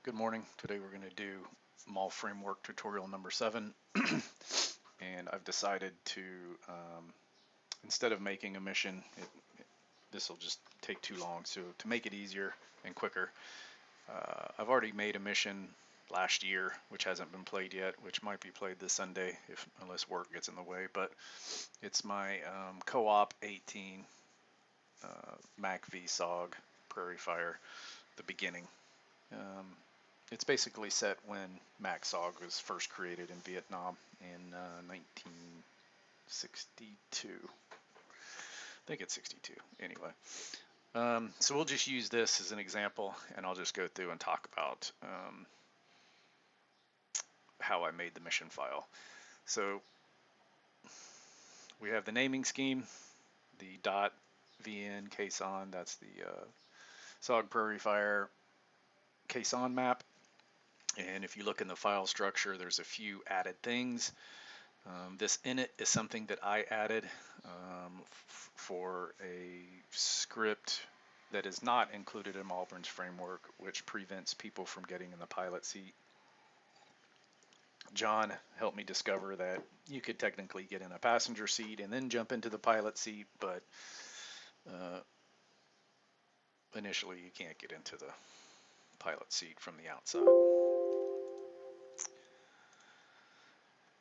Good morning. Today we're going to do MalFramework tutorial number 7 and I've decided to instead of making a mission, this will just take too long, so to make it easier and quicker, I've already made a mission last year which hasn't been played yet, which might be played this Sunday unless work gets in the way, but it's my co-op 18 Mac v SOG Prairie Fire, the beginning. It's basically set when MacSOG was first created in Vietnam in 1962. I think it's 62. Anyway, so we'll just use this as an example, and I'll just go through and talk about how I made the mission file. So we have the naming scheme, the .vn kMaN, that's the SOG Prairie Fire kMaN map. And if you look in the file structure, there's a few added things. This init is something that I added for a script that is not included in Malvern's framework, which prevents people from getting in the pilot seat. John helped me discover that you could technically get in a passenger seat and then jump into the pilot seat, but initially you can't get into the pilot seat from the outside.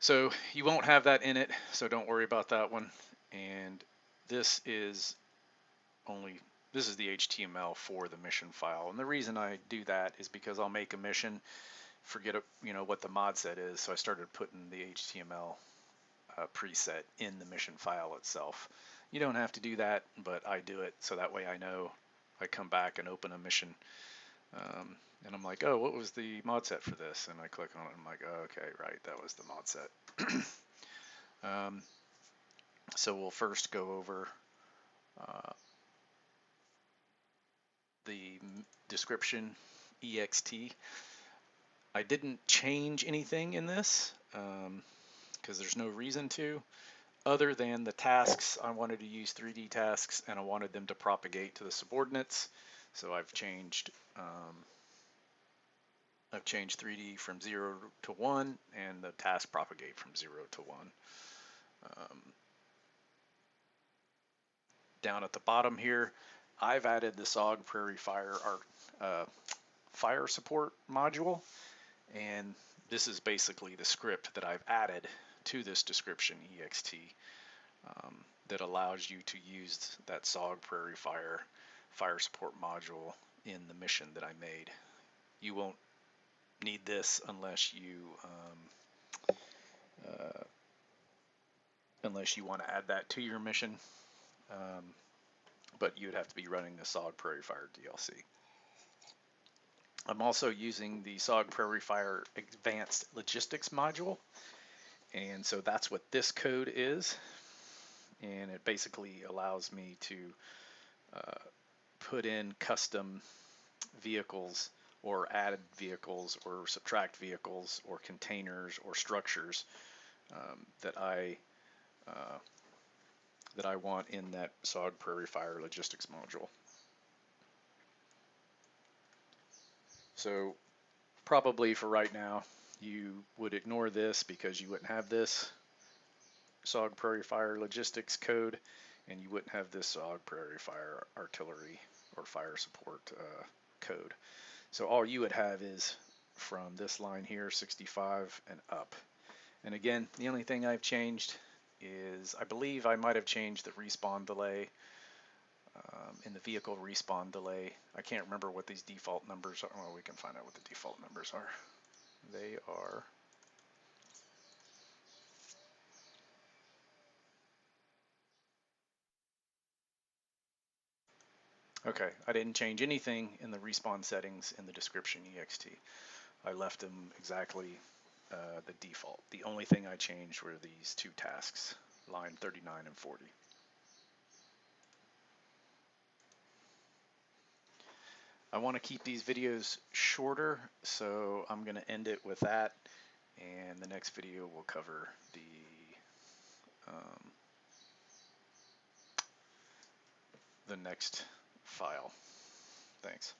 So you won't have that in it, so don't worry about that one. And this is the HTML for the mission file. And the reason I do that is because I'll make a mission, forget what the mod set is, so I started putting the HTML preset in the mission file itself. You don't have to do that, but I do it so that way I know. I come back and open a mission and I'm like, oh, what was the mod set for this? And I click on it and I'm like, oh, okay, right, that was the mod set. So we'll first go over the Description.ext. I didn't change anything in this because there's no reason to, other than the tasks. I wanted to use 3D tasks and I wanted them to propagate to the subordinates. So I've changed 3D from 0 to 1 and the task propagate from 0 to 1. Down at the bottom here, I've added the SOG Prairie Fire fire support module, and this is basically the script that I've added to this Description.ext that allows you to use that SOG Prairie Fire support module in the mission that I made. You won't need this unless you want to add that to your mission, but you'd have to be running the SOG Prairie Fire DLC. I'm also using the SOG Prairie Fire Advanced Logistics module, and so that's what this code is, and it basically allows me to put in custom vehicles or add vehicles or subtract vehicles or containers or structures that I want in that SOG Prairie Fire Logistics module. So probably for right now, you would ignore this because you wouldn't have this SOG Prairie Fire Logistics code, and you wouldn't have this SOG Prairie Fire Artillery or Fire Support code. So all you would have is from this line here, 65 and up. And again, the only thing I've changed is I believe I might have changed the respawn delay in the vehicle respawn delay. I can't remember what these default numbers are. Well, we can find out what the default numbers are. They are okay. I didn't change anything in the respawn settings in the Description.ext. I left them exactly the default. The only thing I changed were these two tasks, line 39 and 40. I want to keep these videos shorter, so I'm going to end it with that, and the next video will cover the next file. Thanks.